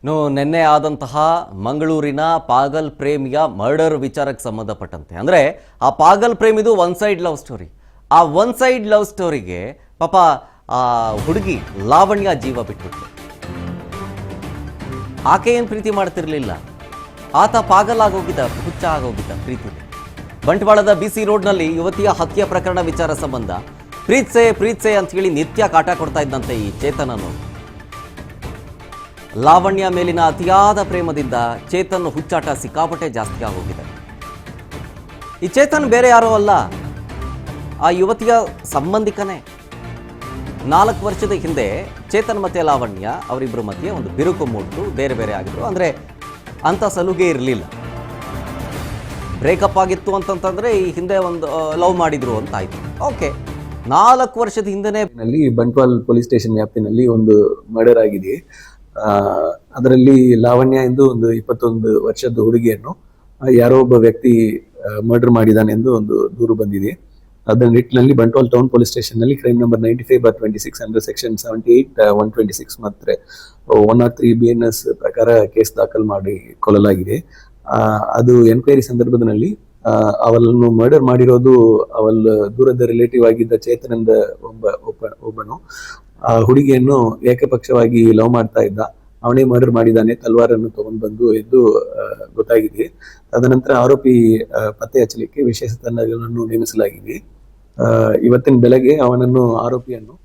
ನಿನ್ನೆ ಆದಂತಹ ಮಂಗಳೂರಿನ ಪಾಗಲ್ ಪ್ರೇಮಿಯ ಮರ್ಡರ್ ವಿಚಾರಕ್ಕೆ ಸಂಬಂಧಪಟ್ಟಂತೆ ಅಂದರೆ ಆ ಪಾಗಲ್ ಪ್ರೇಮಿದು ಒನ್ ಸೈಡ್ ಲವ್ ಸ್ಟೋರಿ. ಆ ಒನ್ ಸೈಡ್ ಲವ್ ಸ್ಟೋರಿಗೆ ಪಾಪ ಆ ಹುಡುಗಿ ಲಾವಣ್ಯ ಜೀವ ಬಿಟ್ಬಿಟ್ರು. ಆಕೆ ಏನು ಪ್ರೀತಿ ಮಾಡ್ತಿರ್ಲಿಲ್ಲ, ಆತ ಪಾಗಲ್ ಆಗೋಗಿದ್ದ, ಹುಚ್ಚ ಆಗೋಗಿದ್ದ ಪ್ರೀತಿಗೆ. ಬಂಟ್ವಾಳದ BC ರೋಡ್ನಲ್ಲಿ ಯುವತಿಯ ಹತ್ಯೆ ಪ್ರಕರಣ ವಿಚಾರ ಸಂಬಂಧ ಪ್ರೀತ್ಸೆ ಅಂತ ಹೇಳಿ ನಿತ್ಯ ಕಾಟ ಕೊಡ್ತಾ ಇದ್ದಂತೆ ಈ ಚೇತನನು ಲಾವಣ್ಯ ಮೇಲಿನ ಅತಿಯಾದ ಪ್ರೇಮದಿಂದ ಚೇತನ್ ಹುಚ್ಚಾಟ ಸಿಕ್ಕಾಪಟ್ಟೆ ಜಾಸ್ತಿ ಆಗೋಗಿದೆ. ಈ ಚೇತನ್ ಬೇರೆ ಯಾರೋ ಅಲ್ಲ, ಆ ಯುವತಿಯ ಸಂಬಂಧಿಕನೇ. 4 ವರ್ಷದ ಹಿಂದೆ ಚೇತನ್ ಮತ್ತೆ ಲಾವಣ್ಯ ಅವರಿಬ್ಬರ ಮಧ್ಯೆ ಒಂದು ಬಿರುಕು ಮೂಡಿತು, ಬೇರೆ ಬೇರೆ ಆಗಿದ್ರು. ಅಂದರೆ ಅಂಥ ಸಲುಗೆ ಇರಲಿಲ್ಲ, ಬ್ರೇಕಪ್ ಆಗಿತ್ತು ಅಂತಂತಂದ್ರೆ ಈ ಹಿಂದೆ ಒಂದು ಲವ್ ಮಾಡಿದ್ರು ಅಂತ ಆಯ್ತು. ಓಕೆ, 4 ವರ್ಷದ ಹಿಂದೆನೇ ಬಂಟ್ವಾಲ್ ಪೊಲೀಸ್ ಸ್ಟೇಷನ್ ವ್ಯಾಪ್ತಿನಲ್ಲಿ ಒಂದು ಮರ್ಡರ್ ಆಗಿದೆ. ಅದರಲ್ಲಿ ಲಾವಣ್ಯ ಎಂದು ಒಂದು 21 ವರ್ಷದ ಹುಡುಗಿಯನ್ನು ಯಾರೋ ಒಬ್ಬ ವ್ಯಕ್ತಿ ಮರ್ಡರ್ ಮಾಡಿದಾನೆ ಎಂದು ಒಂದು ದೂರು ಬಂದಿದೆ. ಅದರ ನಿಟ್ಟಿನಲ್ಲಿ ಬಂಟ್ವಾಲ್ ಟೌನ್ ಪೊಲೀಸ್ ಸ್ಟೇಷನ್ ನಲ್ಲಿ ಕ್ರೈಮ್ ನಂಬರ್ 95/26 ಅಂಡರ್ ಸೆಕ್ಷನ್ 78(126) ಮತ್ತೆ 103 BNS ಪ್ರಕಾರ ಕೇಸ್ ದಾಖಲು ಮಾಡಿ ಕೊಲ್ಲಲಾಗಿದೆ. ಅದು ಎನ್ಕ್ವೈರಿ ಸಂದರ್ಭದಲ್ಲಿ ಅವಳನ್ನು ಮರ್ಡರ್ ಮಾಡಿರೋದು ಅವಳ ದೂರದ ರಿಲೇಟಿವ್ ಆಗಿದ್ದ ಚೇತನ್ ಎಂದ ಒಬ್ಬನು ಆ ಹುಡುಗಿಯನ್ನು ಏಕಪಕ್ಷವಾಗಿ ಲವ್ ಮಾಡ್ತಾ ಇದ್ದ. ಅವನೇ ಮರ್ಡರ್ ಮಾಡಿದ್ದಾನೆ, ತಲ್ವಾರನ್ನು ತಗೊಂಡು ಬಂದು ಎಂದು ಗೊತ್ತಾಗಿದೆ. ತದನಂತರ ಆರೋಪಿ ಪತ್ತೆ ಹಚ್ಚಲಿಕ್ಕೆ ವಿಶೇಷ ತಂಡಗಳನ್ನು ನೇಮಿಸಲಾಗಿದೆ. ಇವತ್ತಿನ ಬೆಳಗ್ಗೆ ಆರೋಪಿಯನ್ನು